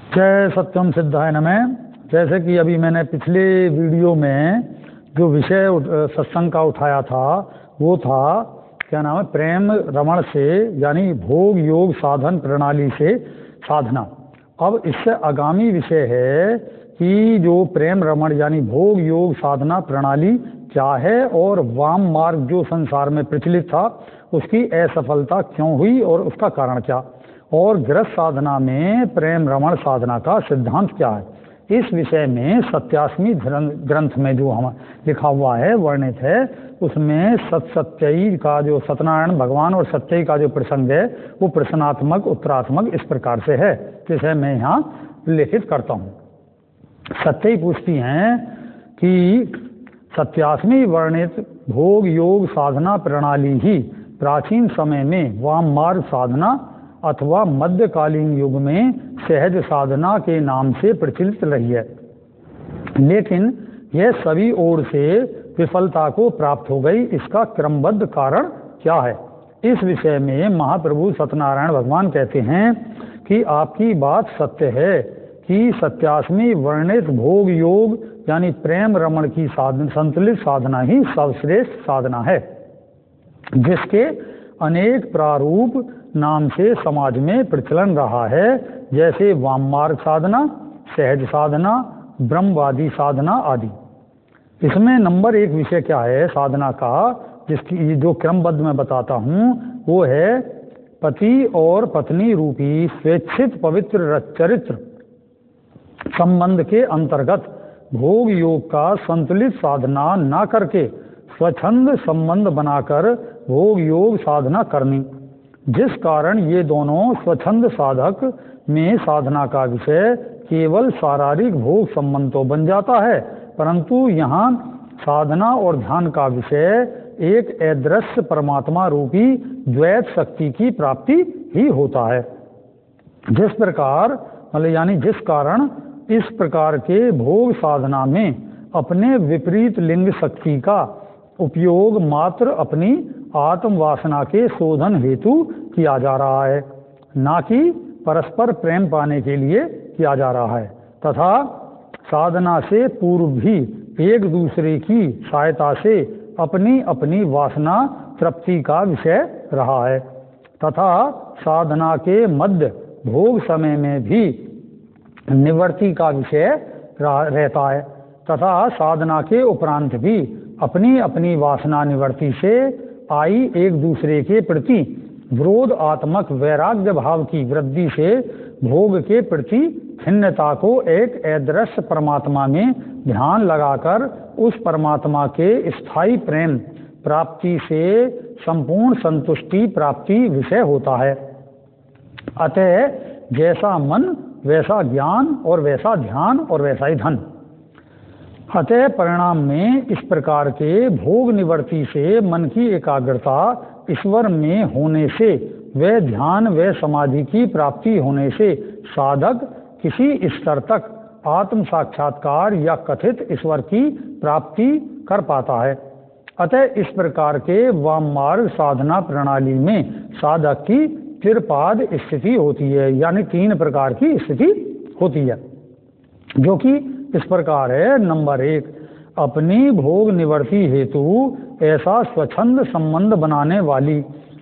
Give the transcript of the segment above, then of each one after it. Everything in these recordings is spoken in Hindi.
जय सत्यम सिद्धाय नमः। जैसे कि अभी मैंने पिछले वीडियो में जो विषय सत्संग का उठाया था वो था क्या नाम है, प्रेम रमण से यानी भोग योग साधन प्रणाली से साधना। अब इससे आगामी विषय है कि जो प्रेम रमण यानी भोग योग साधना प्रणाली क्या है और वाम मार्ग जो संसार में प्रचलित था उसकी असफलता क्यों हुई और उसका कारण क्या, और गृहस्थ साधना में प्रेम रमण साधना का सिद्धांत क्या है। इस विषय में 87वें ग्रंथ में जो हम लिखा हुआ है, वर्णित है, उसमें सत्यई का जो सत्यनारायण भगवान और सत्यई का जो प्रसंग है वो प्रश्नात्मक उत्तरात्मक इस प्रकार से है, जिसे मैं यहाँ उल्लेखित करता हूँ। सत्यई पूछती हैं कि 87वें वर्णित भोग योग साधना प्रणाली ही प्राचीन समय में वाम मार्ग साधना अथवा मध्यकालीन युग में सहज साधना के नाम से प्रचलित रही है, लेकिन यह सभी ओर से विफलता को प्राप्त हो गई। इसका क्रमबद्ध कारण क्या है? इस विषय में महाप्रभु सत्यनारायण भगवान कहते हैं कि आपकी बात सत्य है कि 87वें वर्णित भोग योग यानी प्रेम रमण की संतुलित साधना ही सर्वश्रेष्ठ साधना है, जिसके अनेक प्रारूप नाम से समाज में प्रचलन रहा है, जैसे वाम मार्ग साधना, सहज साधना, ब्रह्मवादी साधना आदि। इसमें नंबर 1 विषय क्या है साधना का, जिसकी जो क्रमबद्ध मैं बताता हूँ वो है पति और पत्नी रूपी स्वेच्छित पवित्र चरित्र संबंध के अंतर्गत भोग योग का संतुलित साधना न करके स्वच्छंद संबंध बनाकर भोग योग साधना करनी, जिस कारण ये दोनों स्वच्छंद साधक में साधना का विषय केवल शारीरिक भोग संबंध तो बन जाता है, परंतु यहाँ साधना और ध्यान का विषय एक अदृश्य परमात्मा रूपी द्वैत शक्ति की प्राप्ति ही होता है। जिस प्रकार यानी जिस कारण इस प्रकार के भोग साधना में अपने विपरीत लिंग शक्ति का उपयोग मात्र अपनी आत्म वासना के शोधन हेतु किया जा रहा है, ना कि परस्पर प्रेम पाने के लिए किया जा रहा है, तथा साधना से पूर्व भी एक दूसरे की सहायता से अपनी अपनी वासना तृप्ति का विषय रहा है, तथा साधना के मध्य भोग समय में भी निवृत्ति का विषय रहता है, तथा साधना के उपरांत भी अपनी अपनी वासना निवृत्ति से आई एक दूसरे के प्रति विरोधात्मक वैराग्य भाव की वृद्धि से भोग के प्रति खिन्नता को एक अदृश्य परमात्मा में ध्यान लगाकर उस परमात्मा के स्थायी प्रेम प्राप्ति से संपूर्ण संतुष्टि प्राप्ति विषय होता है। अतः जैसा मन वैसा ज्ञान और वैसा ध्यान और वैसा ही धन। अतः परिणाम में इस प्रकार के भोग निवृत्ति से मन की एकाग्रता ईश्वर में होने से व ध्यान व समाधि की प्राप्ति होने से साधक किसी स्तर तक आत्म साक्षात्कार या कथित ईश्वर की प्राप्ति कर पाता है। अतः इस प्रकार के वाम मार्ग साधना प्रणाली में साधक की त्रिपाद स्थिति होती है, यानी 3 प्रकार की स्थिति होती है, जो कि इस प्रकार है। नंबर 1, अपनी भोग निवृत्ति हेतु ऐसा स्वच्छंद संबंध बनाने वाली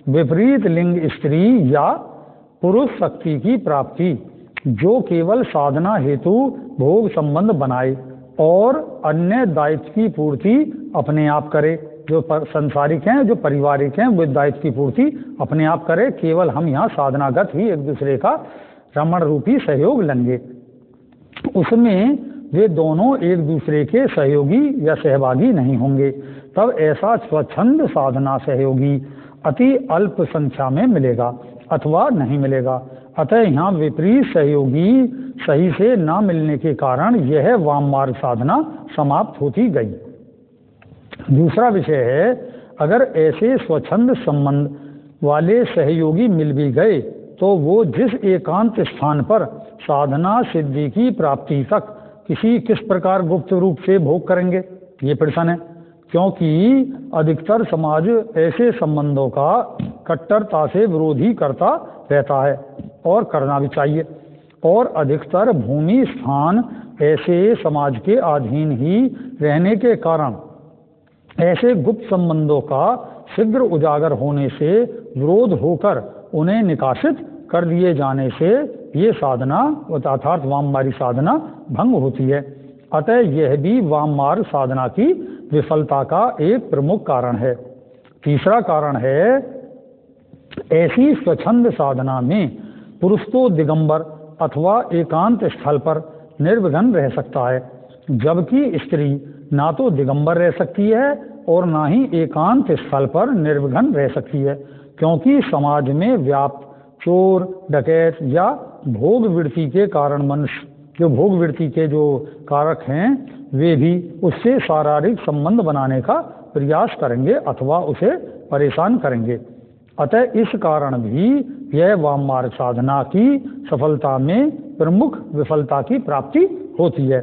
विपरीत लिंग स्त्री या पुरुष शक्ति की प्राप्ति, जो केवल साधना हेतु भोग संबंध बनाए और अन्य दायित्व की पूर्ति अपने आप करे। जो संसारिक हैं, जो पारिवारिक हैं, वो दायित्व की पूर्ति अपने आप करे, केवल हम यहाँ साधनागत ही एक दूसरे का रमण रूपी सहयोग लेंगे। उसमें वे दोनों एक दूसरे के सहयोगी या सहभागी नहीं होंगे, तब ऐसा स्वच्छंद साधना सहयोगी अति अल्प संख्या में मिलेगा अथवा नहीं मिलेगा। अतः यहाँ विपरीत सहयोगी सही से न मिलने के कारण यह वाम मार्ग साधना समाप्त होती गई। दूसरा विषय है, अगर ऐसे स्वच्छंद संबंध वाले सहयोगी मिल भी गए तो वो जिस एकांत स्थान पर साधना सिद्धि की प्राप्ति तक किस प्रकार गुप्त रूप से भोग करेंगे, ये प्रश्न है। क्योंकि अधिकतर समाज ऐसे संबंधों का कट्टरता से विरोधी करता रहता है और करना भी चाहिए। और अधिकतर भूमि स्थान ऐसे समाज के अधीन ही रहने के कारण ऐसे गुप्त संबंधों का शीघ्र उजागर होने से विरोध होकर उन्हें निकासित कर दिए जाने से ये साधना अर्थात वाममार्ग साधना भंग होती है। अतः यह भी वाममार्ग साधना की विफलता का एक प्रमुख कारण है। तीसरा कारण है, ऐसी स्वच्छंद साधना में पुरुष तो दिगंबर अथवा एकांत स्थल पर निर्विघ्न रह सकता है, जबकि स्त्री ना तो दिगंबर रह सकती है और ना ही एकांत स्थल पर निर्विघ्न रह सकती है, क्योंकि समाज में व्याप्त चोर डकैत या भोग वृत्ति के कारण मनुष्य जो भोग वृत्ति के जो कारक हैं वे भी उससे शारीरिक संबंध बनाने का प्रयास करेंगे अथवा उसे परेशान करेंगे। अतः इस कारण भी यह वाममार्ग साधना की सफलता में प्रमुख विफलता की प्राप्ति होती है।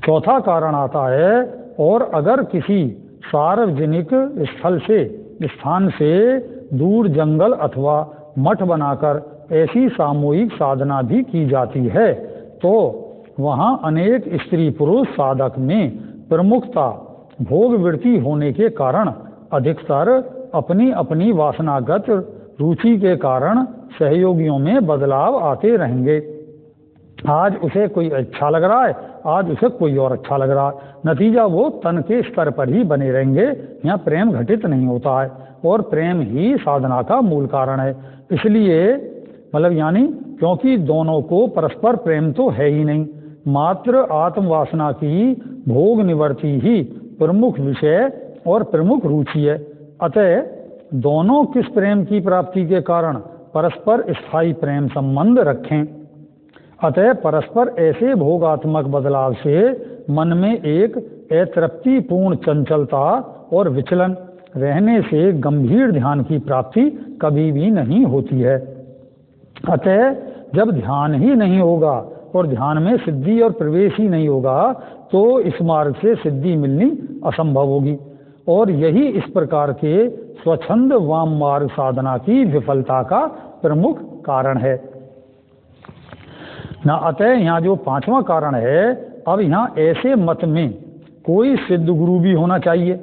चौथा कारण आता है, और अगर किसी सार्वजनिक स्थान से दूर जंगल अथवा मठ बनाकर ऐसी सामूहिक साधना भी की जाती है तो वहाँ अनेक स्त्री पुरुष साधक में प्रमुखता भोग वृत्ति होने के कारण अधिकतर अपनी अपनी वासनागत रुचि के कारण सहयोगियों में बदलाव आते रहेंगे। आज उसे कोई अच्छा लग रहा है, आज उसे कोई और अच्छा लग रहा है, नतीजा वो तन के स्तर पर ही बने रहेंगे। यहाँ प्रेम घटित नहीं होता है और प्रेम ही साधना का मूल कारण है। इसलिए यानी क्योंकि दोनों को परस्पर प्रेम तो है ही नहीं, मात्र आत्मवासना की भोग निवृत्ति ही प्रमुख विषय और प्रमुख रुचि है। अतः दोनों किस प्रेम की प्राप्ति के कारण परस्पर स्थायी प्रेम संबंध रखें। अतः परस्पर ऐसे भोगात्मक बदलाव से मन में एक अतृप्तिपूर्ण चंचलता और विचलन रहने से गंभीर ध्यान की प्राप्ति कभी भी नहीं होती है। अतः जब ध्यान ही नहीं होगा और ध्यान में सिद्धि और प्रवेश ही नहीं होगा तो इस मार्ग से सिद्धि मिलनी असंभव होगी, और यही इस प्रकार के स्वच्छंद वाम मार्ग साधना की विफलता का प्रमुख कारण है ना। अतः यहाँ जो पांचवा कारण है, अब यहाँ ऐसे मत में कोई सिद्ध गुरु भी होना चाहिए,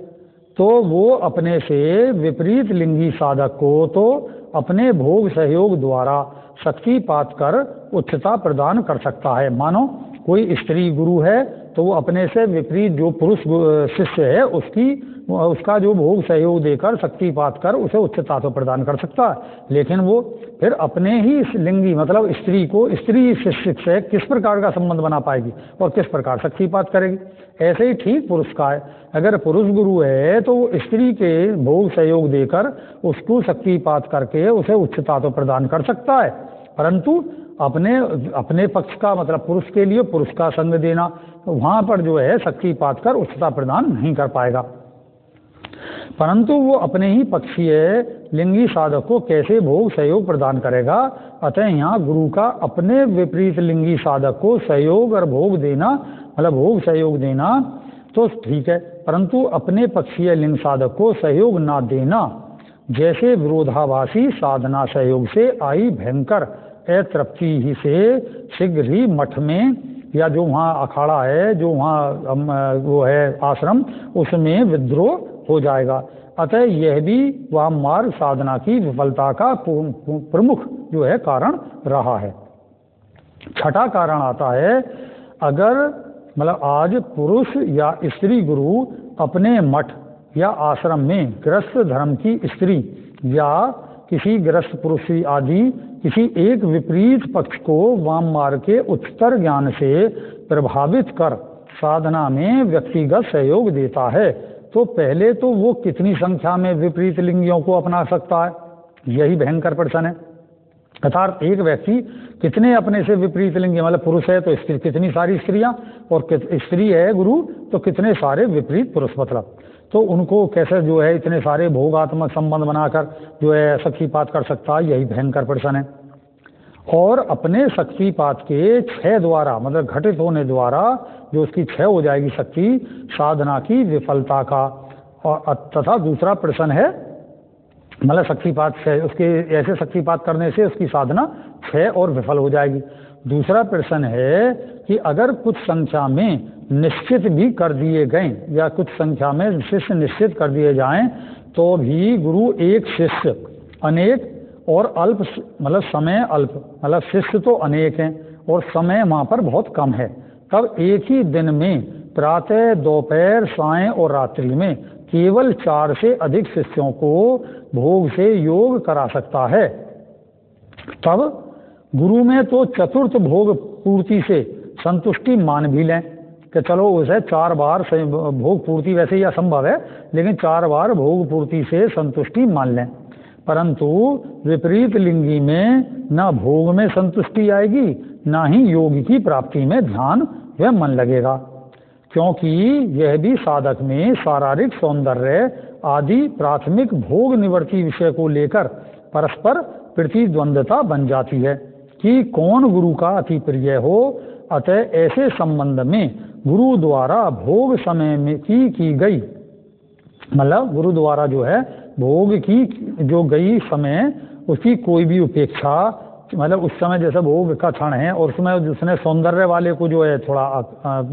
तो वो अपने से विपरीत लिंगी साधक को तो अपने भोग सहयोग द्वारा शक्तिपात कर उच्चता प्रदान कर सकता है। मानो कोई स्त्री गुरु है तो वो अपने से विपरीत जो पुरुष शिष्य है उसका जो भोग सहयोग देकर शक्तिपात कर उसे उच्चता तो प्रदान कर सकता है, लेकिन वो फिर अपने ही लिंगी स्त्री को स्त्री शिष्य से किस प्रकार का संबंध बना पाएगी और किस प्रकार शक्तिपात करेगी। ऐसे ही ठीक पुरुष का है, अगर पुरुष गुरु है तो वो स्त्री के भोग सहयोग देकर उसको शक्तिपात करके उसे उच्चता तो प्रदान कर सकता है, परंतु अपने पक्ष का पुरुष के लिए पुरुष का संग देना वहाँ पर जो है शक्तिपात कर उच्चता प्रदान नहीं कर पाएगा। परंतु वो अपने ही पक्षीय लिंगी साधक को कैसे भोग सहयोग प्रदान करेगा। अतः यहाँ गुरु का अपने विपरीत लिंगी साधक को सहयोग और भोग देना भोग सहयोग देना तो ठीक है, परंतु अपने पक्षीय लिंग साधक को सहयोग ना देना जैसे विरोधाभासी साधना सहयोग से आई भयंकर अतृप्ति ही से शीघ्र ही मठ में या जो वहाँ अखाड़ा है, जो वहाँ वो है आश्रम, उसमें विद्रोह हो जाएगा। अतः यह भी वाम मार्ग साधना की विफलता का प्रमुख जो है कारण रहा है। छठा कारण आता है, अगर आज पुरुष या स्त्री गुरु अपने मठ या आश्रम में गृहस्थ धर्म की स्त्री या किसी गृहस्थ पुरुष आदि किसी एक विपरीत पक्ष को वाम मार्ग के उच्चतर ज्ञान से प्रभावित कर साधना में व्यक्तिगत सहयोग देता है, तो पहले तो वो कितनी संख्या में विपरीत लिंगियों को अपना सकता है, यही भयंकर प्रश्न है। अर्थात एक व्यक्ति कितने अपने से विपरीत लिंगी पुरुष है तो स्त्री कितनी सारी स्त्रियां, और स्त्री है गुरु तो कितने सारे विपरीत पुरुष तो उनको कैसे जो है इतने सारे भोगात्मक संबंध बनाकर जो है शक्तिपात कर सकता है, यही भयंकर प्रश्न है। और अपने शक्तिपात के क्षय द्वारा घटित होने द्वारा जो उसकी क्षय हो जाएगी शक्ति, साधना की विफलता का। और तथा दूसरा प्रश्न है मतलब शक्तिपात 6, उसके ऐसे शक्तिपात करने से उसकी साधना 6 और विफल हो जाएगी। दूसरा प्रश्न है कि अगर कुछ संख्या में निश्चित भी कर दिए गए या कुछ संख्या में शिष्य निश्चित कर दिए जाएं तो भी गुरु एक शिष्य अनेक और अल्प, मतलब समय अल्प, मतलब शिष्य तो अनेक हैं और समय वहाँ पर बहुत कम है, तब एक ही दिन में प्रातः, दोपहर, सायं और रात्रि में केवल 4 से अधिक शिष्यों को भोग से योग करा सकता है। तब गुरु में तो चतुर्थ भोग पूर्ति से संतुष्टि मान भी लें कि चलो उसे 4 बार भोग पूर्ति वैसे ही असंभव है, लेकिन 4 बार भोग पूर्ति से संतुष्टि मान लें, परंतु विपरीत लिंगी में न भोग में संतुष्टि आएगी न ही योग की प्राप्ति में ध्यान व मन लगेगा, क्योंकि यह भी साधक में शारीरिक सौंदर्य आदि प्राथमिक भोग निवृत्ति विषय को लेकर परस्पर प्रतिद्वंद्वता बन जाती है कि कौन गुरु का अति प्रिय हो। अतः ऐसे संबंध में गुरु द्वारा भोग समय में की गई, मतलब गुरु द्वारा जो है भोग की जो गई समय उसकी कोई भी उपेक्षा, मतलब उस समय जैसे भोग का क्षण है और उसमें उसने सौंदर्य वाले को जो है थोड़ा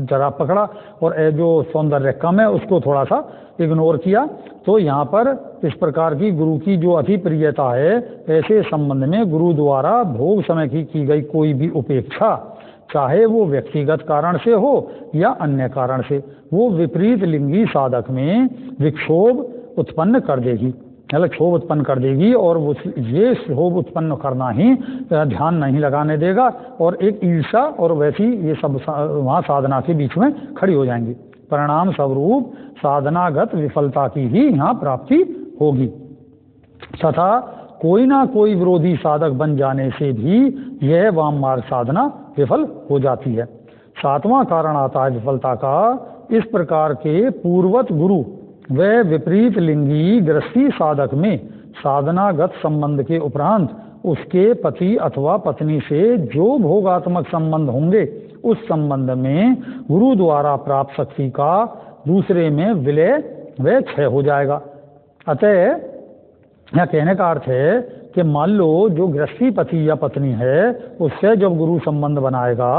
जरा पकड़ा और जो सौंदर्य कम है उसको थोड़ा सा इग्नोर किया, तो यहाँ पर इस प्रकार की गुरु की जो अति प्रियता है, ऐसे संबंध में गुरु द्वारा भोग समय की गई कोई भी उपेक्षा, चाहे वो व्यक्तिगत कारण से हो या अन्य कारण से, वो विपरीत लिंगी साधक में विक्षोभ उत्पन्न कर देगी, मतलब क्षोभ उत्पन्न कर देगी और ये क्षोभ उत्पन्न करना ही ध्यान नहीं लगाने देगा और एक ईर्षा और वैसी ये सब वहाँ साधना के बीच में खड़ी हो जाएंगी। परिणाम स्वरूप साधनागत विफलता की ही यहाँ प्राप्ति होगी तथा कोई ना कोई विरोधी साधक बन जाने से भी यह वाम मार्ग साधना विफल हो जाती है। 7वां कारण आता है विफलता का, इस प्रकार के पूर्वत गुरु व विपरीत लिंगी गृहस्थी साधक में साधनागत संबंध के उपरांत उसके पति अथवा पत्नी से जो भोगात्मक संबंध होंगे उस संबंध में गुरु द्वारा प्राप्त शक्ति का दूसरे में विलय व क्षय हो जाएगा। अतः यह कहने का अर्थ है कि मान लो जो गृहस्थी पति या पत्नी है उससे जब गुरु संबंध बनाएगा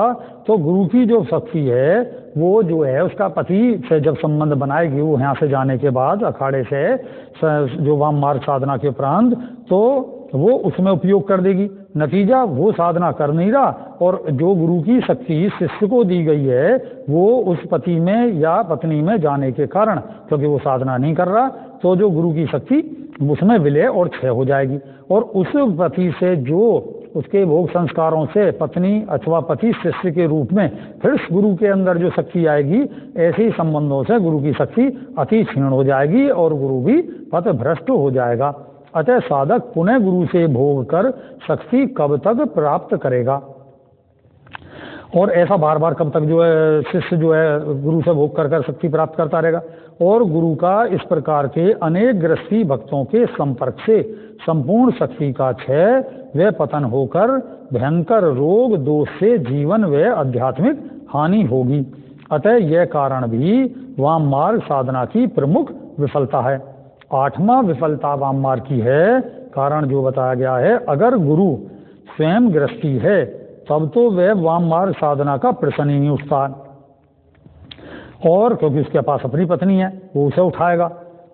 तो गुरु की जो शक्ति है वो जो है उसका पति से जब संबंध बनाएगी, वो यहाँ से जाने के बाद अखाड़े से जो वाम मार्ग साधना के उपरांत, तो वो उसमें उपयोग कर देगी। नतीजा वो साधना कर नहीं रहा और जो गुरु की शक्ति शिष्य को दी गई है वो उस पति में या पत्नी में जाने के कारण, क्योंकि वो साधना नहीं कर रहा, तो जो गुरु की शक्ति उसमें विलय और क्षय हो जाएगी और उस पति से जो उसके भोग संस्कारों से पत्नी अथवा पति शिष्य के रूप में फिर गुरु के अंदर जो शक्ति आएगी, ऐसे ही संबंधों से गुरु की शक्ति अति क्षीण हो जाएगी और गुरु भी पथभ्रष्ट हो जाएगा। अतः साधक पुनः गुरु से भोग कर शक्ति कब तक प्राप्त करेगा और ऐसा बार बार कब तक जो है शिष्य जो है गुरु से भोग कर शक्ति प्राप्त करता रहेगा। और गुरु का इस प्रकार के अनेक गृहस्थी भक्तों के संपर्क से संपूर्ण शक्ति का क्षय व पतन होकर भयंकर रोग दोष से जीवन व आध्यात्मिक हानि होगी। अतः यह कारण भी वाम मार्ग साधना की प्रमुख विफलता है। 8वां विफलता वाम मार्ग की है, कारण जो बताया गया है, अगर गुरु स्वयं गृहस्थी है तब तो वह वाम मार्ग साधना का प्रश्न ही नहीं उठता, और क्योंकि उसके पास अपनी पत्नी है वो उसे उठाएगा।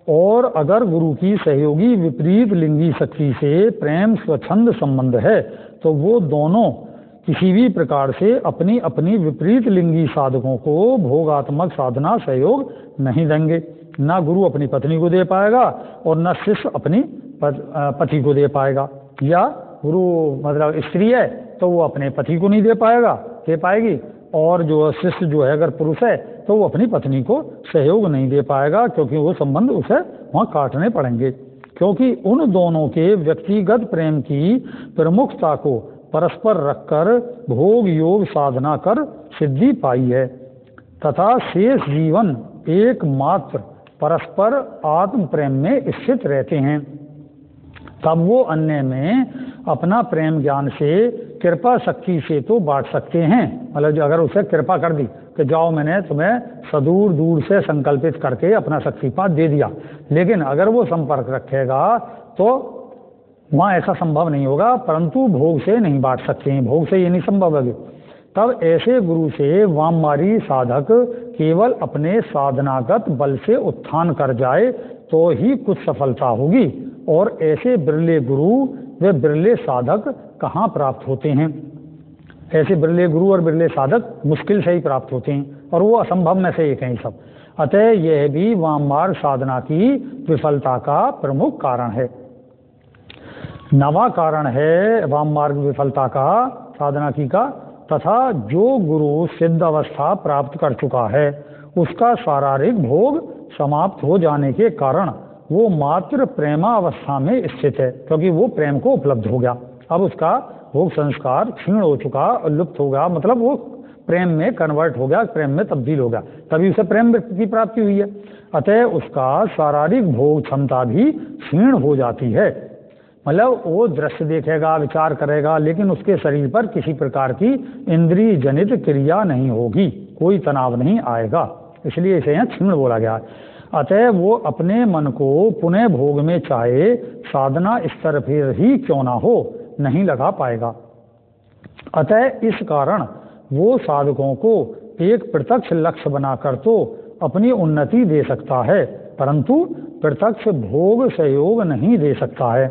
और अगर गुरु की सहयोगी विपरीत लिंगी शक्ति से प्रेम स्वच्छंद संबंध है तो वो दोनों किसी भी प्रकार से अपनी अपनी विपरीत लिंगी साधकों को भोगात्मक साधना सहयोग नहीं देंगे। न गुरु अपनी पत्नी को दे पाएगा और न शिष्य अपनी पति को दे पाएगा, या गुरु मतलब स्त्री है तो वो अपने पति को नहीं दे पाएगी, और जो शिष्य जो है अगर पुरुष है तो वो अपनी पत्नी को सहयोग नहीं दे पाएगा, क्योंकि वो संबंध उसे वहाँ काटने पड़ेंगे। क्योंकि उन दोनों के व्यक्तिगत प्रेम की प्रमुखता को परस्पर रखकर भोग योग साधना कर सिद्धि पाई है तथा शेष जीवन एकमात्र परस्पर आत्म प्रेम में स्थित रहते हैं। तब वो अन्य में अपना प्रेम ज्ञान से कृपा शक्ति से तो बांट सकते हैं, मतलब अगर उसे कृपा कर दी कि जाओ मैंने तुम्हें सदूर दूर से संकल्पित करके अपना शक्तिपात दे दिया, लेकिन अगर वो संपर्क रखेगा तो वहाँ ऐसा संभव नहीं होगा, परंतु भोग से नहीं बांट सकते हैं, भोग से ये नहीं संभव है। तब ऐसे गुरु से वाममार्गी साधक केवल अपने साधनागत बल से उत्थान कर जाए तो ही कुछ सफलता होगी, और ऐसे बिरले गुरु व बिरले साधक कहाँ प्राप्त होते हैं। ऐसे बिरले गुरु और बिरले साधक मुश्किल से ही प्राप्त होते हैं, और वो असंभव में से एक हैं सब। अतः यह भी वाममार्ग साधना की विफलता का प्रमुख कारण है। नवा कारण है वाममार्ग विफलता का साधना की का, तथा जो गुरु सिद्ध अवस्था प्राप्त कर चुका है उसका शारीरिक भोग समाप्त हो जाने के कारण वो मात्र प्रेमावस्था में स्थित है, क्योंकि वो प्रेम को उपलब्ध हो गया। अब उसका भोग संस्कार क्षीण हो चुका, लुप्त हो गया, मतलब वो प्रेम में कन्वर्ट हो गया, प्रेम में तब्दील हो गया, तभी उसे प्रेम की प्राप्ति हुई है। अतः उसका शारीरिक भोग क्षमता भी क्षीण हो जाती है, मतलब वो दृश्य देखेगा, विचार करेगा, लेकिन उसके शरीर पर किसी प्रकार की इंद्रिय जनित क्रिया नहीं होगी, कोई तनाव नहीं आएगा, इसलिए इसे यहाँ क्षीण बोला गया है। अतः वो अपने मन को पुनः भोग में चाहे साधना स्तर पर ही क्यों ना हो नहीं लगा पाएगा। अतः इस कारण वो साधकों को एक प्रत्यक्ष लक्ष्य बनाकर तो अपनी उन्नति दे सकता है, परंतु प्रत्यक्ष भोग सहयोग नहीं दे सकता है।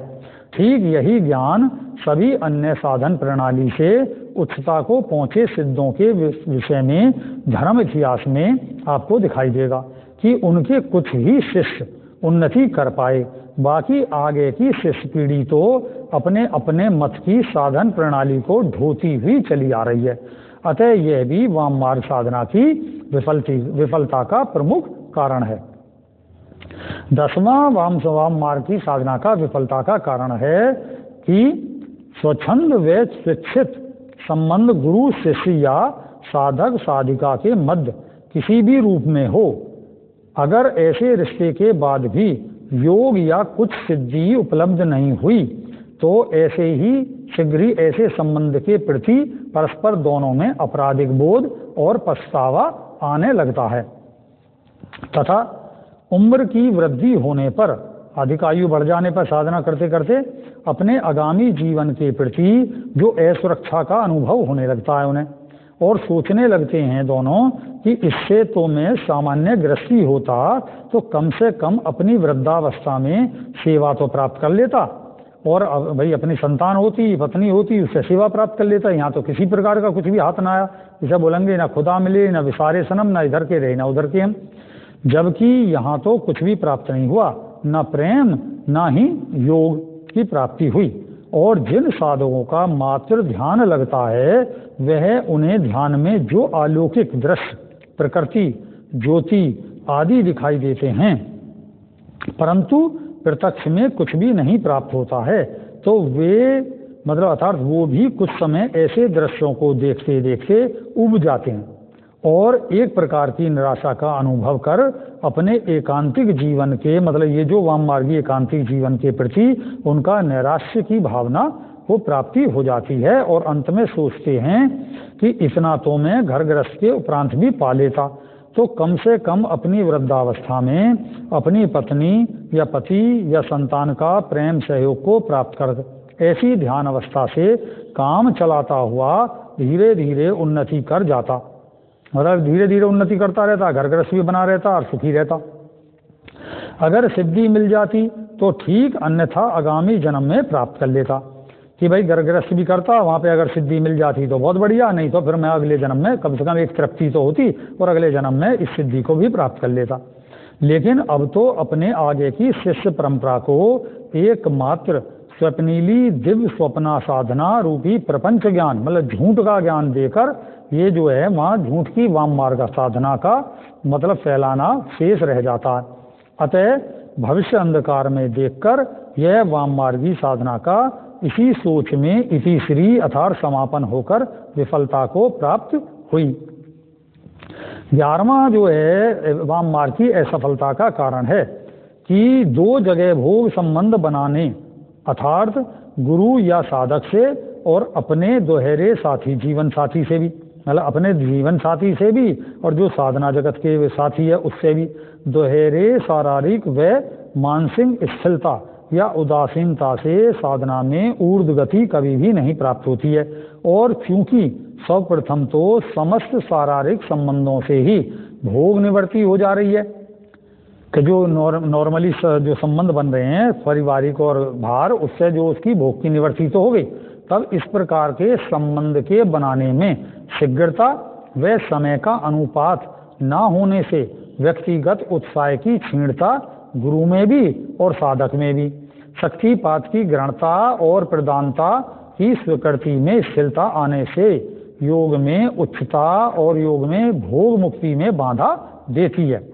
ठीक यही ज्ञान सभी अन्य साधन प्रणाली से उच्चता को पहुँचे सिद्धों के विषय में धर्म इतिहास में आपको दिखाई देगा कि उनके कुछ ही शिष्य उन्नति कर पाए, बाकी आगे की शिष्य पीढ़ी तो अपने अपने मत की साधन प्रणाली को ढोती हुई चली आ रही है। अतः यह भी वाममार्ग साधना की विफलता का प्रमुख कारण है। 10वां वाम मार्ग की साधना का विफलता का कारण है कि स्वच्छंद व स्वेच्छित संबंध गुरु शिष्य या साधक साधिका के मध्य किसी भी रूप में हो, अगर ऐसे रिश्ते के बाद भी योग या कुछ सिद्धि उपलब्ध नहीं हुई तो ऐसे ही शीघ्र ही ऐसे संबंध के प्रति परस्पर दोनों में आपराधिक बोध और पछतावा आने लगता है, तथा उम्र की वृद्धि होने पर, अधिक आयु बढ़ जाने पर साधना करते करते अपने आगामी जीवन के प्रति जो असुरक्षा का अनुभव होने लगता है उन्हें, और सोचने लगते हैं दोनों कि इससे तो मैं सामान्य गृहस्थी होता तो कम से कम अपनी वृद्धावस्था में सेवा तो प्राप्त कर लेता, और भाई अपनी संतान होती, पत्नी होती, उससे सेवा प्राप्त कर लेता। यहाँ तो किसी प्रकार का कुछ भी हाथ ना आया, इसे बोलेंगे ना खुदा मिले, ना विसारे सनम, ना इधर के रहे ना उधर के हम, जबकि यहाँ तो कुछ भी प्राप्त नहीं हुआ, न प्रेम ना ही योग की प्राप्ति हुई। और जिन साधकों का मात्र ध्यान लगता है वह उन्हें ध्यान में जो अलौकिक दृश्य, प्रकृति, ज्योति आदि दिखाई देते हैं, परंतु प्रत्यक्ष में कुछ भी नहीं प्राप्त होता है, तो वे मतलब अर्थात वो भी कुछ समय ऐसे दृश्यों को देखते देखते उब जाते हैं और एक प्रकार की निराशा का अनुभव कर अपने एकांतिक जीवन के, मतलब ये जो वाममार्गी एकांतिक जीवन के प्रति उनका नैराश्य की भावना वो प्राप्ति हो जाती है, और अंत में सोचते हैं कि इतना तो मैं घर गृहस्थ के उपरांत भी पा लेता, तो कम से कम अपनी वृद्धावस्था में अपनी पत्नी या पति या संतान का प्रेम सहयोग को प्राप्त कर ऐसी ध्यान अवस्था से काम चलाता हुआ धीरे धीरे उन्नति कर जाता, मतलब धीरे धीरे उन्नति करता रहता, घर गृहस्थ भी बना रहता और सुखी रहता। अगर सिद्धि मिल जाती तो ठीक, अन्यथा आगामी जन्म में प्राप्त कर लेता कि भाई घर गृहस्थ भी करता, वहाँ पे अगर सिद्धि मिल जाती तो बहुत बढ़िया, नहीं तो फिर मैं अगले जन्म में कम से कम एक तृप्ति तो होती और अगले जन्म में इस सिद्धि को भी प्राप्त कर लेता। लेकिन अब तो अपने आगे की शिष्य परंपरा को एकमात्र स्वप्नीली दिव्य स्वप्ना साधना रूपी प्रपंच ज्ञान, मतलब झूठ का ज्ञान देकर ये जो है वहाँ झूठ की वाम मार्ग साधना का मतलब फैलाना शेष रह जाता है। अतः भविष्य अंधकार में देखकर यह वाम मार्गी साधना का इसी सोच में इति श्री अर्थात समापन होकर विफलता को प्राप्त हुई। 11वां जो है वाम मार्ग की असफलता का कारण है कि दो जगह भोग संबंध बनाने, अर्थात गुरु या साधक से और अपने दोहरे साथी जीवन साथी से भी, मतलब अपने जीवन साथी से भी और जो साधना जगत के साथी है उससे भी दोहरे शारीरिक व मानसिक स्थिरता या उदासीनता से साधना में ऊर्ध्व गति कभी भी नहीं प्राप्त होती है। और क्योंकि सर्वप्रथम तो समस्त शारीरिक संबंधों से ही भोग निवृत्ति हो जा रही है कि जो नॉर्मली जो संबंध बन रहे हैं पारिवारिक और बाहर, उससे जो उसकी भोग की निवृत्ति तो हो गई, तब इस प्रकार के संबंध के बनाने में शीघ्रता व समय का अनुपात ना होने से व्यक्तिगत उत्साह की क्षीणता गुरु में भी और साधक में भी, शक्तिपात की ग्रहणता और प्रधानता की स्वीकृति में स्थिरता आने से योग में उच्चता और योग में भोग मुक्ति में बाधा देती है।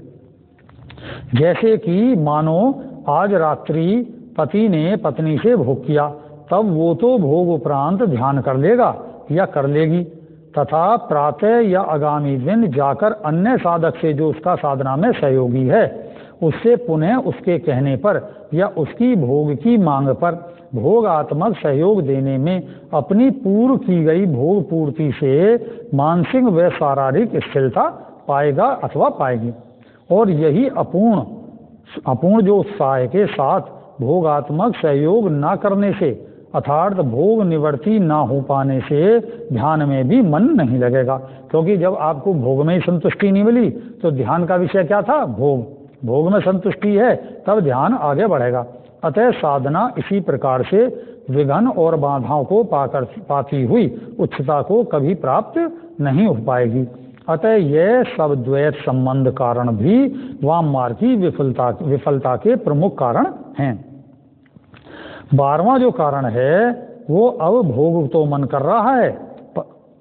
जैसे कि मानो आज रात्रि पति ने पत्नी से भोग किया, तब वो तो भोग उपरांत ध्यान कर लेगा या कर लेगी, तथा प्रातः या आगामी दिन जाकर अन्य साधक से जो उसका साधना में सहयोगी है उससे पुनः उसके कहने पर या उसकी भोग की मांग पर भोगात्मक सहयोग देने में अपनी पूर्व की गई भोग पूर्ति से मानसिक व शारीरिक स्थिरता पाएगा अथवा पाएगी। और यही अपूर्ण जो उत्साह के साथ भोगात्मक सहयोग न करने से अर्थात भोग निवृत्ति ना हो पाने से ध्यान में भी मन नहीं लगेगा, क्योंकि जब आपको भोग में ही संतुष्टि नहीं मिली तो ध्यान का विषय क्या था? भोग में संतुष्टि है तब ध्यान आगे बढ़ेगा। अतः साधना इसी प्रकार से विघ्न और बाधाओं को पाती हुई उच्चता को कभी प्राप्त नहीं हो पाएगी। अतः यह सब द्वैत संबंध कारण भी वाम मार्ग की विफलता के प्रमुख कारण हैं। 12वां जो कारण है वो अब भोग तो मन कर रहा है,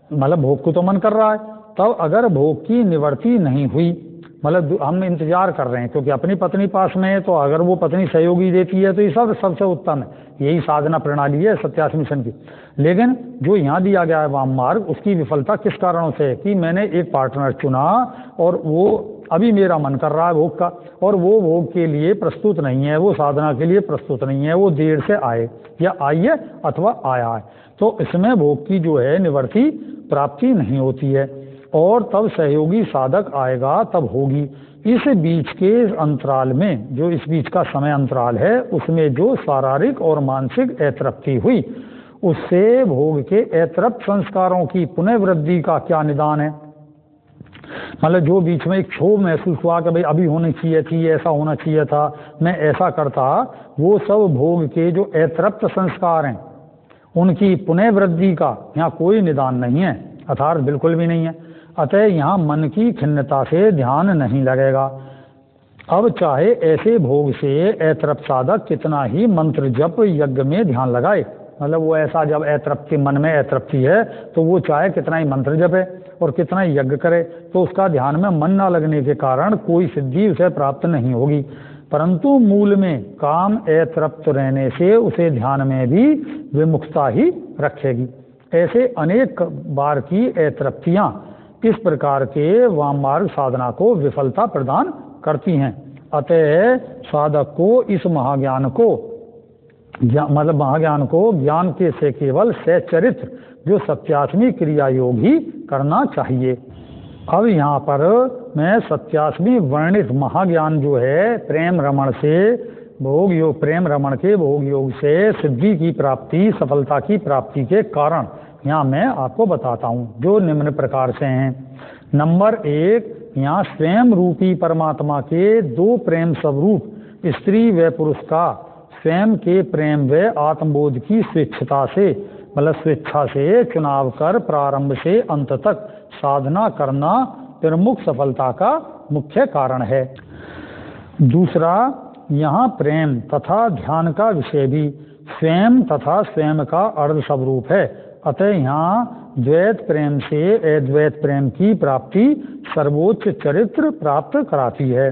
मतलब भोग को तो मन कर रहा है, तब अगर भोग की निवृत्ति नहीं हुई, मतलब हम इंतजार कर रहे हैं क्योंकि अपनी पत्नी पास में है, तो अगर वो पत्नी सहयोगी देती है तो ये सबसे उत्तम है, यही साधना प्रणाली है 87 मिशन की। लेकिन जो यहाँ दिया गया है वाम मार्ग, उसकी विफलता किस कारणों से है कि मैंने एक पार्टनर चुना और वो अभी मेरा मन कर रहा है भोग का, और वो भोग के लिए प्रस्तुत नहीं है, वो साधना के लिए प्रस्तुत नहीं है, वो देर से आए या आई है अथवा आया है, तो इसमें भोग की जो है निवृत्ति प्राप्ति नहीं होती है। और तब सहयोगी साधक आएगा तब होगी। इस बीच के अंतराल में, जो इस बीच का समय अंतराल है, उसमें जो शारीरिक और मानसिक अतृप्ति हुई उससे भोग के अतृप्त संस्कारों की पुनर्वृद्धि का क्या निदान है? मतलब जो बीच में एक क्षोभ महसूस हुआ कि भाई अभी होनी चाहिए थी, ऐसा होना चाहिए था, मैं ऐसा करता, वो सब भोग के जो अतृप्त संस्कार हैं उनकी पुनर्वृद्धि का यहाँ कोई निदान नहीं है, अर्थात बिल्कुल भी नहीं है। अतः यहाँ मन की खिन्नता से ध्यान नहीं लगेगा। अब चाहे ऐसे भोग से अतृप्त साधक कितना ही मंत्र जप यज्ञ में ध्यान लगाए, मतलब वो ऐसा जब अतृप्ति मन में अतृप्ति है तो वो चाहे कितना ही मंत्र जपे और कितना ही यज्ञ करे, तो उसका ध्यान में मन ना लगने के कारण कोई सिद्धि उसे प्राप्त नहीं होगी। परंतु मूल में काम अतृप्त रहने से उसे ध्यान में भी विमुखता ही रखेगी। ऐसे अनेक बार की अतृप्तियां इस प्रकार के वाम मार्ग साधना को विफलता प्रदान करती हैं। अतः साधक को इस महाज्ञान को ज्ञान के से केवल सचरित्र जो 87वीं क्रिया योग ही करना चाहिए। अब यहाँ पर मैं 87वीं वर्णित महाज्ञान जो है प्रेम रमण से भोग योग, प्रेम रमण के भोग योग से सिद्धि की प्राप्ति, सफलता की प्राप्ति के कारण यहाँ मैं आपको बताता हूँ, जो निम्न प्रकार से हैं। नंबर 1, यहाँ स्वयं रूपी परमात्मा के 2 प्रेम स्वरूप स्त्री व पुरुष का स्वयं के प्रेम व आत्मबोध की स्वेच्छा से चुनाव कर प्रारंभ से अंत तक साधना करना प्रमुख सफलता का मुख्य कारण है। दूसरा, यहाँ प्रेम तथा ध्यान का विषय भी स्वयं तथा स्वयं का अर्ध स्वरूप है। अतः यहाँ द्वैत प्रेम से अद्वैत प्रेम की प्राप्ति सर्वोच्च चरित्र प्राप्त कराती है।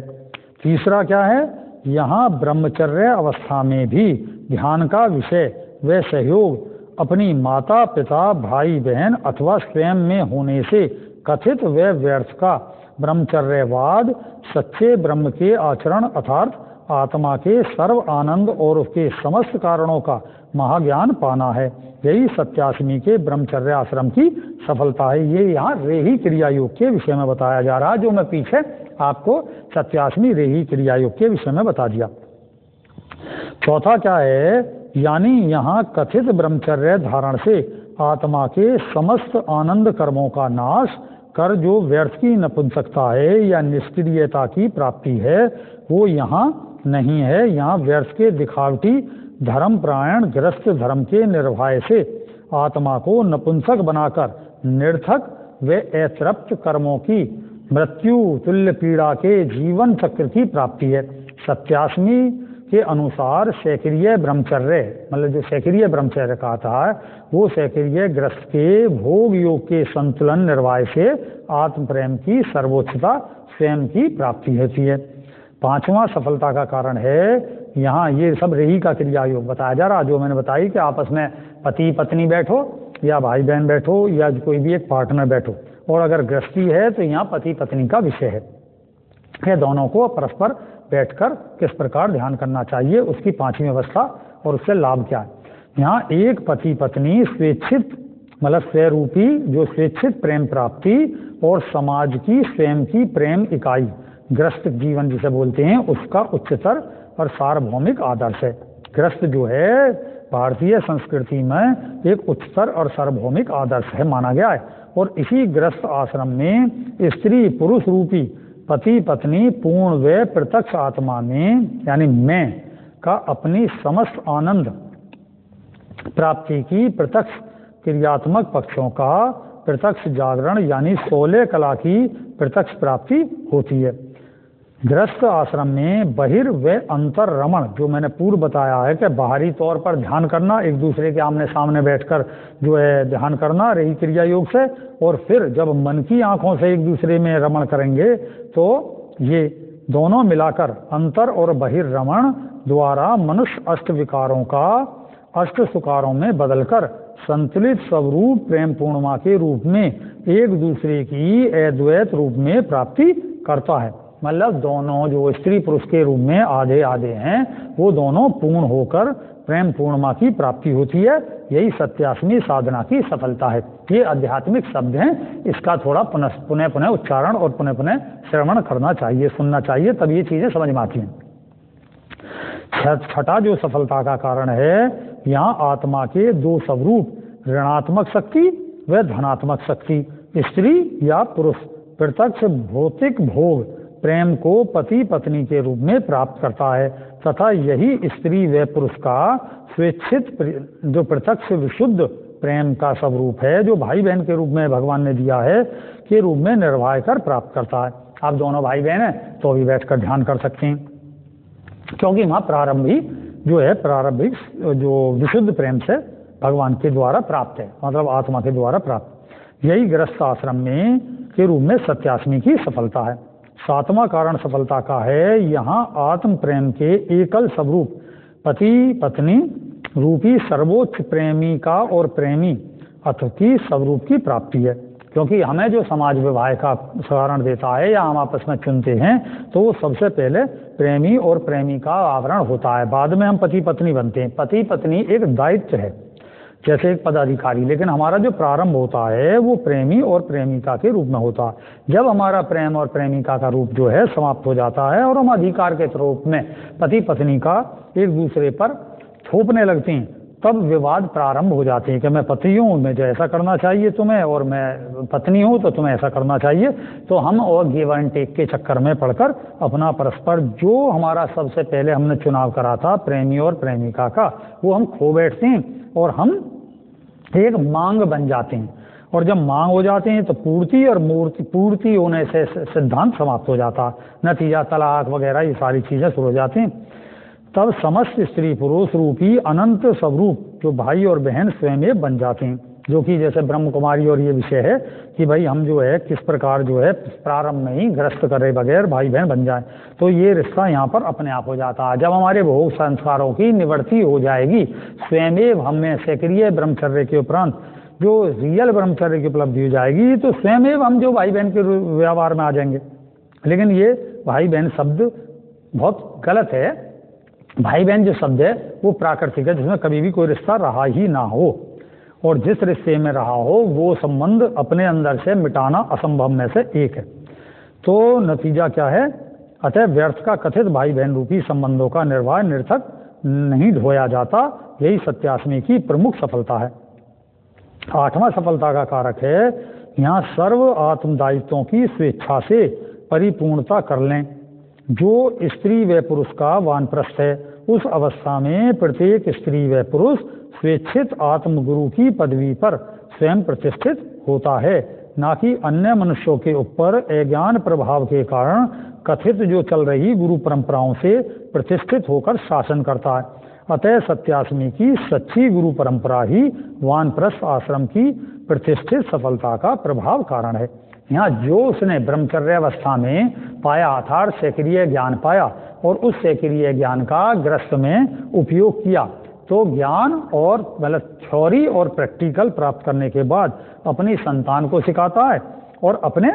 तीसरा क्या है? यहाँ ब्रह्मचर्य अवस्था में भी ध्यान का विषय व सहयोग अपनी माता पिता भाई बहन अथवा स्वयं में होने से कथित व व्यर्थ का ब्रह्मचर्यवाद सच्चे ब्रह्म के आचरण अर्थात आत्मा के सर्व आनंद और उसके समस्त कारणों का महाज्ञान पाना है। यही 87वीं के ब्रह्मचर्य आश्रम की सफलता है। ये यहाँ रेही क्रिया योग के विषय में बताया जा रहा है, जो मैं पीछे आपको 87वीं रेही क्रिया योग के विषय में बता दिया। चौथा क्या है, यानी यहाँ कथित ब्रह्मचर्य धारण से आत्मा के समस्त आनंद कर्मों का नाश कर जो व्यर्थ की नपुंसकता है या निष्क्रियता की प्राप्ति है वो यहाँ नहीं है। यहाँ व्यर्थ के दिखावटी धर्मपरायण गृहस्थ धर्म के निर्वाह से आत्मा को नपुंसक बनाकर निर्थक व अतृप्त कर्मों की मृत्यु तुल्य पीड़ा के जीवन चक्र की प्राप्ति है। 87 के अनुसार सैकड़ीय ब्रह्मचर्य, मतलब जो सैकड़ीय ब्रह्मचर्य कहता है वो सैकड़ीय ग्रस्त के भोग योग के संतुलन निर्वाह से आत्म प्रेम की सर्वोच्चता स्वयं की प्राप्ति होती है। 5वां सफलता का कारण है, यहाँ ये सब रही का क्रिया योग बताया जा रहा, जो मैंने बताई कि आपस में पति पत्नी बैठो या भाई बहन बैठो या कोई भी एक पार्टनर बैठो, और अगर गृहस्थी है तो यहाँ पति पत्नी का विषय है। ये दोनों को परस्पर बैठकर किस प्रकार ध्यान करना चाहिए, उसकी 5वीं अवस्था और उससे लाभ क्या है। यहाँ एक पति पत्नी स्वेच्छित मतलब स्वरूपी जो स्वेच्छित प्रेम प्राप्ति और समाज की स्वयं की प्रेम इकाई गृहस्थ जीवन जिसे बोलते हैं उसका उच्चतर और सार्वभौमिक आदर्श है। गृहस्थ जो है भारतीय संस्कृति में एक उच्चतर और सार्वभौमिक आदर्श है माना गया है, और इसी गृहस्थ आश्रम में स्त्री पुरुष रूपी पति पत्नी पूर्ण व प्रत्यक्ष आत्मा में यानी मैं का अपनी समस्त आनंद प्राप्ति की प्रत्यक्ष क्रियात्मक पक्षों का प्रत्यक्ष जागरण यानी 16 कला की प्रत्यक्ष प्राप्ति होती है। गृहस्थ आश्रम में बहिर व अंतर रमण जो मैंने पूर्व बताया है कि बाहरी तौर पर ध्यान करना, एक दूसरे के आमने सामने बैठकर जो है ध्यान करना रही क्रिया योग से, और फिर जब मन की आंखों से एक दूसरे में रमण करेंगे तो ये दोनों मिलाकर अंतर और बहिर्रमण द्वारा मनुष्य अष्ट विकारों का अष्ट सुकारों में बदलकर संतुलित स्वरूप प्रेम पूर्णिमा के रूप में एक दूसरे की अद्वैत रूप में प्राप्ति करता है। मतलब दोनों जो स्त्री पुरुष के रूप में आधे आधे हैं वो दोनों पूर्ण होकर प्रेम पूर्णिमा की प्राप्ति होती है। यही 87वीं साधना की सफलता है। ये आध्यात्मिक शब्द हैं, इसका थोड़ा पुनः उच्चारण और पुनः श्रवण करना चाहिए, सुनना चाहिए, तब ये चीजें समझ में आती हैं। छठा जो सफलता का कारण है, यहाँ आत्मा के 2 स्वरूप ऋणात्मक शक्ति व धनात्मक शक्ति स्त्री या पुरुष प्रत्यक्ष भौतिक भोग प्रेम को पति पत्नी के रूप में प्राप्त करता है, तथा यही स्त्री व पुरुष का स्वेच्छित जो प्रत्यक्ष विशुद्ध प्रेम का स्वरूप है जो भाई बहन के रूप में भगवान ने दिया है के रूप में निर्वाह कर प्राप्त करता है। आप दोनों भाई बहन हैं तो भी बैठकर ध्यान कर सकते हैं, क्योंकि वहाँ प्रारंभिक जो विशुद्ध प्रेम से भगवान के द्वारा प्राप्त है, मतलब आत्मा के द्वारा प्राप्त। यही गृहस्थ आश्रम में के रूप में 87वीं की सफलता है। 7वां कारण सफलता का है, यहाँ आत्म प्रेम के एकल स्वरूप पति पत्नी रूपी सर्वोच्च प्रेमिका और प्रेमी अथकी स्वरूप की प्राप्ति है। क्योंकि हमें जो समाज विवाह का कारण देता है या हम आपस में चुनते हैं तो वो सबसे पहले प्रेमी और प्रेमिका आवरण होता है, बाद में हम पति पत्नी बनते हैं। पति पत्नी एक दायित्व है जैसे एक पदाधिकारी, लेकिन हमारा जो प्रारंभ होता है वो प्रेमी और प्रेमिका के रूप में होता है। जब हमारा प्रेम और प्रेमिका का रूप जो है समाप्त हो जाता है और हम अधिकार के रूप में पति पत्नी का एक दूसरे पर थोपने लगते हैं, तब विवाद प्रारंभ हो जाते हैं कि मैं पति हूँ, मुझे ऐसा करना चाहिए तुम्हें, और मैं पत्नी हूँ तो तुम्हें ऐसा करना चाहिए। तो हम और गिव एंड टेक के चक्कर में पड़कर अपना परस्पर जो हमारा सबसे पहले हमने चुनाव करा था प्रेमी और प्रेमिका का, वो हम खो बैठते हैं और हम एक मांग बन जाते हैं। और जब मांग हो जाते हैं तो पूर्ति होने से सिद्धांत समाप्त हो जाता है, नतीजा तलाक वगैरह ये सारी चीज़ें शुरू हो जाती हैं। तब समस्त स्त्री पुरुष रूपी अनंत स्वरूप जो भाई और बहन स्वयं बन जाते हैं, जो कि जैसे ब्रह्म कुमारी और ये विषय है कि भाई हम जो है किस प्रकार जो है प्रारंभ में ही ग्रस्त करे बगैर भाई बहन बन जाए, तो ये रिश्ता यहाँ पर अपने आप हो जाता है। जब हमारे भोग संस्कारों की निवृत्ति हो जाएगी, स्वयं हमें सक्रिय ब्रह्मचर्य के उपरांत जो रियल ब्रह्मचर्य की उपलब्धि हो जाएगी, तो स्वयं हम जो भाई बहन के व्यवहार में आ जाएंगे। लेकिन ये भाई बहन शब्द बहुत गलत है। भाई बहन जो शब्द है वो प्राकृतिक है, जिसमें कभी भी कोई रिश्ता रहा ही ना हो, और जिस रिश्ते में रहा हो वो संबंध अपने अंदर से मिटाना असंभव में से एक है। तो नतीजा क्या है, अतः व्यर्थ का कथित भाई बहन रूपी संबंधों का निर्वाह निर्थक नहीं ढोया जाता। यही सत्यास्मी की प्रमुख सफलता है। 8वां सफलता का कारक है, यहाँ सर्व आत्मदायित्वों की स्वेच्छा से परिपूर्णता कर लें। जो स्त्री व पुरुष का वानप्रस्थ है, उस अवस्था में प्रत्येक स्त्री व पुरुष स्वेच्छित आत्मगुरु की पदवी पर स्वयं प्रतिष्ठित होता है, ना कि अन्य मनुष्यों के ऊपर अज्ञान प्रभाव के कारण कथित जो चल रही गुरु परंपराओं से प्रतिष्ठित होकर शासन करता है। अतः सत्यास्मी की सच्ची गुरु परंपरा ही वानप्रस्थ आश्रम की प्रतिष्ठित सफलता का प्रभाव कारण है। यहाँ जो उसने ब्रह्मचर्य अवस्था में पाया अर्थात सेक्रिय ज्ञान पाया और उस सेक्रिय ज्ञान का गृहस्थ में उपयोग किया, तो ज्ञान और मतलब थ्योरी और प्रैक्टिकल प्राप्त करने के बाद अपनी संतान को सिखाता है और अपने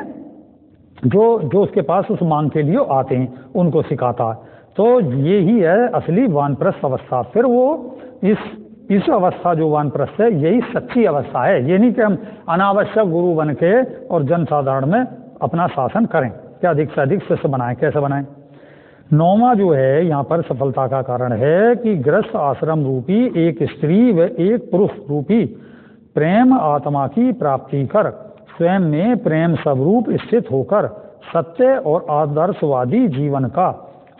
जो उसके पास उस मांग के लिए आते हैं उनको सिखाता है। तो ये ही है असली वानप्रस्थ अवस्था। फिर वो इस अवस्था जो वानप्रस्थ है यही सच्ची अवस्था है। ये नहीं कि हम अनावश्यक गुरु बन के और जनसाधारण में अपना शासन करें, क्या अधिक से अधिक शिष्य बनाएं, कैसे बनाएं। 9वां जो है यहाँ पर सफलता का कारण है कि गृहस्थ आश्रम रूपी एक स्त्री व एक पुरुष रूपी प्रेम आत्मा की प्राप्ति कर स्वयं में प्रेम स्वरूप स्थित होकर सत्य और आदर्शवादी जीवन का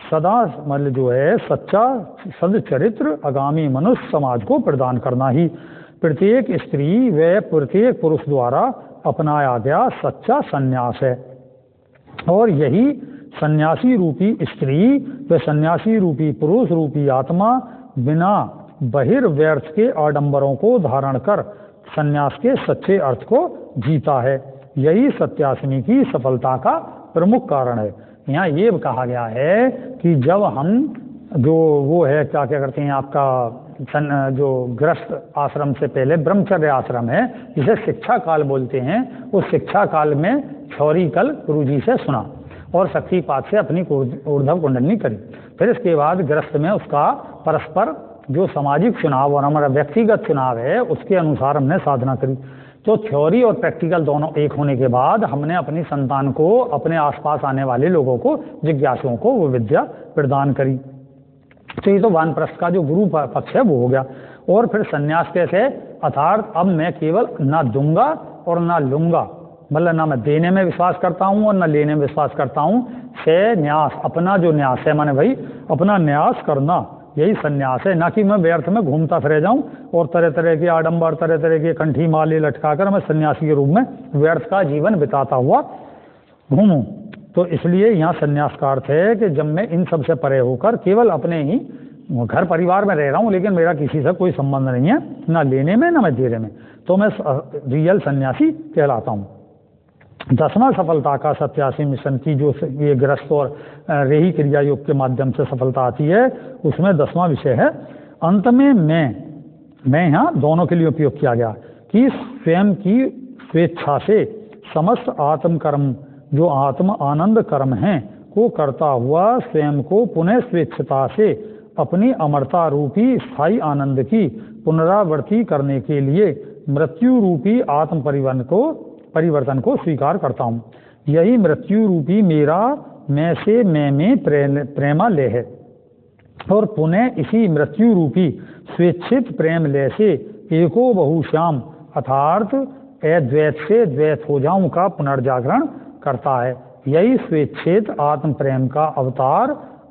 सदा मतलब जो है सच्चा सदचरित्र आगामी मनुष्य समाज को प्रदान करना ही प्रत्येक स्त्री व प्रत्येक पुरुष द्वारा अपनाया गया सच्चा संन्यास है। और यही सन्यासी रूपी स्त्री व सन्यासी रूपी पुरुष रूपी आत्मा बिना बहिर्व्यर्थ के आडंबरों को धारण कर सन्यास के सच्चे अर्थ को जीता है। यही सत्यास्मी की सफलता का प्रमुख कारण है। यहाँ ये कहा गया है कि जब हम जो वो है क्या करते हैं आपका जो गृहस्थ आश्रम से पहले ब्रह्मचर्य आश्रम है जिसे शिक्षा काल बोलते हैं, उस शिक्षा काल में थ्योरिकल गुरु जी से सुना और शक्तिपात से अपनी ऊर्ध्व कुंडली करी। फिर इसके बाद गृहस्थ में उसका परस्पर जो सामाजिक चुनाव और हमारा व्यक्तिगत चुनाव है उसके अनुसार हमने साधना करी। तो थ्योरी और प्रैक्टिकल दोनों एक होने के बाद हमने अपनी संतान को अपने आसपास आने वाले लोगों को जिज्ञासुओं को वो विद्या प्रदान करी। तो ये तो वानप्रस्थ का जो गुरु पक्ष है वो हो गया। और फिर सन्यास कैसे, अर्थात अब मैं केवल ना दूंगा और ना लूंगा, मतलब ना मैं देने में विश्वास करता हूँ और ना लेने में विश्वास करता हूँ। से न्यास, अपना जो न्यास है माने भाई अपना न्यास करना, यही सन्यास है। ना कि मैं व्यर्थ में घूमता फिर जाऊं और तरह तरह के आडंबर तरह तरह के कंठी माले लटकाकर मैं सन्यासी के रूप में व्यर्थ का जीवन बिताता हुआ घूमूं। तो इसलिए यहाँ सन्यास का अर्थ है कि जब मैं इन सब से परे होकर केवल अपने ही घर परिवार में रह रहा हूँ लेकिन मेरा किसी से कोई संबंध नहीं है, ना लेने में ना मैं देने में, तो मैं रियल सन्यासी कहलाता हूँ। 10वां सफलता का सत्यासी मिशन की जो ये गृहस्थ और रेही क्रिया योग के माध्यम से सफलता आती है उसमें 10वां विषय है अंत में मैं यहाँ दोनों के लिए उपयोग किया गया कि स्वयं की स्वेच्छा से समस्त आत्म कर्म जो आत्म आनंद कर्म हैं को करता हुआ स्वयं को पुनः स्वेच्छता से अपनी अमरता रूपी स्थायी आनंद की पुनरावृत्ति करने के लिए मृत्यु रूपी आत्म परिवर्तन को स्वीकार करता हूँ। यही मृत्यु रूपी मेरा मैं से मैं में प्रेमालय है और पुनः इसी मृत्यु रूपी स्वेच्छित प्रेम लय से एको बहुश्याम अर्थात अद्वैत से द्वैत हो जाऊं का पुनर्जागरण करता है। यही स्वेच्छित आत्म प्रेम का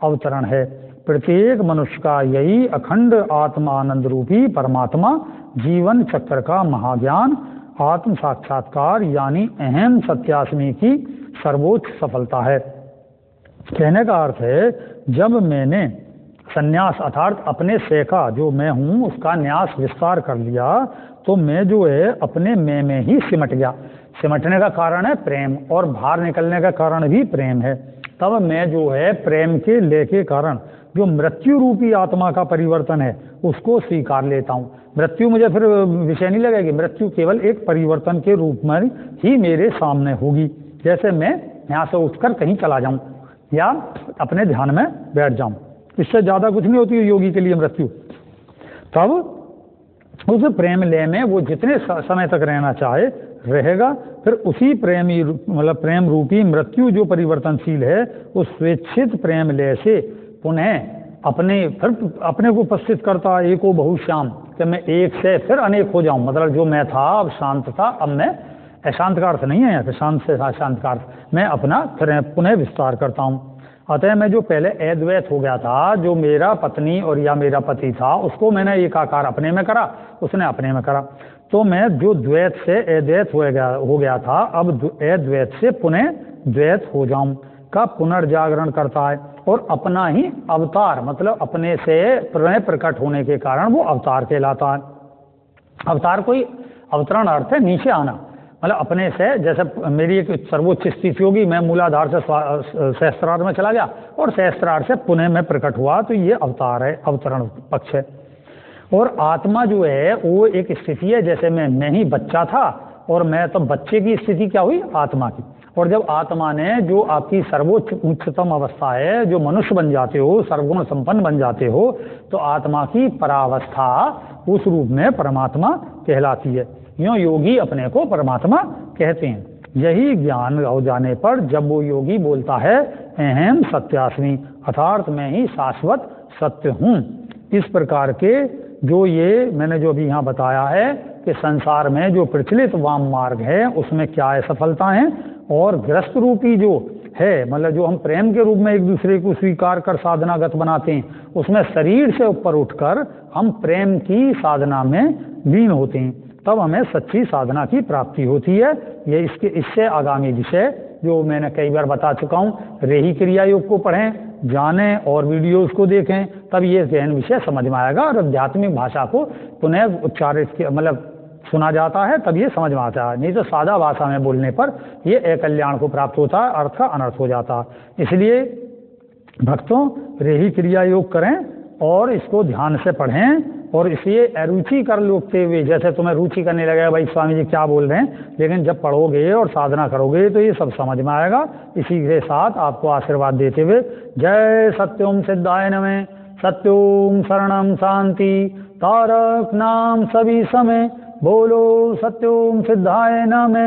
अवतरण है। प्रत्येक मनुष्य का यही अखंड आत्म आनंद रूपी परमात्मा जीवन चक्र का महाज्ञान आत्म साक्षात्कार यानी अहम सत्यास्मी की सर्वोच्च सफलता है। कहने का अर्थ है जब मैंने संन्यास अर्थात अपने से का जो मैं हूँ उसका न्यास विस्तार कर लिया तो मैं जो है अपने मैं में ही सिमट गया। सिमटने का कारण है प्रेम और बाहर निकलने का कारण भी प्रेम है। तब मैं जो है प्रेम के लय के कारण जो मृत्यु रूपी आत्मा का परिवर्तन है उसको स्वीकार लेता हूँ। मृत्यु मुझे फिर विषय नहीं लगेगी, मृत्यु केवल एक परिवर्तन के रूप में ही मेरे सामने होगी। जैसे मैं यहाँ से उठकर कहीं चला जाऊँ या अपने ध्यान में बैठ जाऊँ, इससे ज़्यादा कुछ नहीं होती योगी के लिए मृत्यु। तब उस प्रेम लय में वो जितने समय तक रहना चाहे रहेगा। फिर उसी प्रेमी मतलब प्रेम रूपी मृत्यु जो परिवर्तनशील है उस स्वेच्छित प्रेम लय से पुनः फिर अपने को उपस्थित करता, एको बहुश्याम, कि मैं एक से फिर अनेक हो जाऊं। मतलब जो मैं था अब शांत था, अब मैं, अशांत का अर्थ नहीं है यहाँ पे, शांत से शांत का अर्थ, मैं अपना फिर पुनः विस्तार करता हूँ। अतः मैं जो पहले अद्वैत हो गया था, जो मेरा पत्नी और या मेरा पति था, उसको मैंने एकाकार अपने में करा, उसने अपने में करा। तो मैं जो द्वैत से अद्वैत हो गया था, अब अद्वैत से पुनः द्वैत हो जाऊं का पुनर्जागरण करता है। और अपना ही अवतार, मतलब अपने से पुनः प्रकट होने के कारण वो अवतार कहलाता है। अवतार कोई अवतरण अर्थ है नीचे आना, मतलब अपने से, जैसे मेरी एक सर्वोच्च स्थिति होगी, मैं मूलाधार से सहस्त्रार में चला गया और सहस्त्रार से पुनः में प्रकट हुआ, तो ये अवतार है, अवतरण पक्ष है। और आत्मा जो है वो एक स्थिति है, जैसे मैं ही बच्चा था और मैं, तो बच्चे की स्थिति क्या हुई, आत्मा की। और जब आत्मा ने जो आपकी सर्वोच्च उच्चतम अवस्था है, जो मनुष्य बन जाते हो, सर्वगुण संपन्न बन जाते हो, तो आत्मा की परावस्था उस रूप में परमात्मा कहलाती है। यूँ योगी अपने को परमात्मा कहते हैं। यही ज्ञान हो जाने पर जब वो योगी बोलता है अहम सत्यास्मि, अर्थात मैं ही शाश्वत सत्य हूँ। इस प्रकार के जो ये मैंने जो अभी यहाँ बताया है कि संसार में जो प्रचलित वाम मार्ग है उसमें क्या है सफलता है, और ग्रस्त रूपी जो है, मतलब जो हम प्रेम के रूप में एक दूसरे को स्वीकार कर साधनागत बनाते हैं, उसमें शरीर से ऊपर उठकर हम प्रेम की साधना में लीन होते हैं, तब हमें सच्ची साधना की प्राप्ति होती है। ये इससे आगामी विषय जो मैंने कई बार बता चुका हूँ, रेही क्रिया योग को पढ़ें, जानें और वीडियोस को देखें, तब ये गहन विषय समझ में आएगा। और आध्यात्मिक भाषा को पुनः उच्चारित मतलब सुना जाता है तब ये समझ में आता है, नहीं तो सादा भाषा में बोलने पर ये अकल्याण को प्राप्त होता है, अर्थ का अनर्थ हो जाता है। इसलिए भक्तों रेही क्रिया योग करें और इसको ध्यान से पढ़ें, और इसलिए अरुचि कर लोगते हुए, जैसे तुम्हें रुचि करने लगेगा भाई स्वामी जी क्या बोल रहे हैं, लेकिन जब पढ़ोगे और साधना करोगे तो ये सब समझ में आएगा। इसी के साथ आपको आशीर्वाद देते हुए जय सत्योम सिद्धाय नमः। सत्योम शरणम शांति तारक नाम सभी समय, बोलो सत्योम सिद्धाय नमः।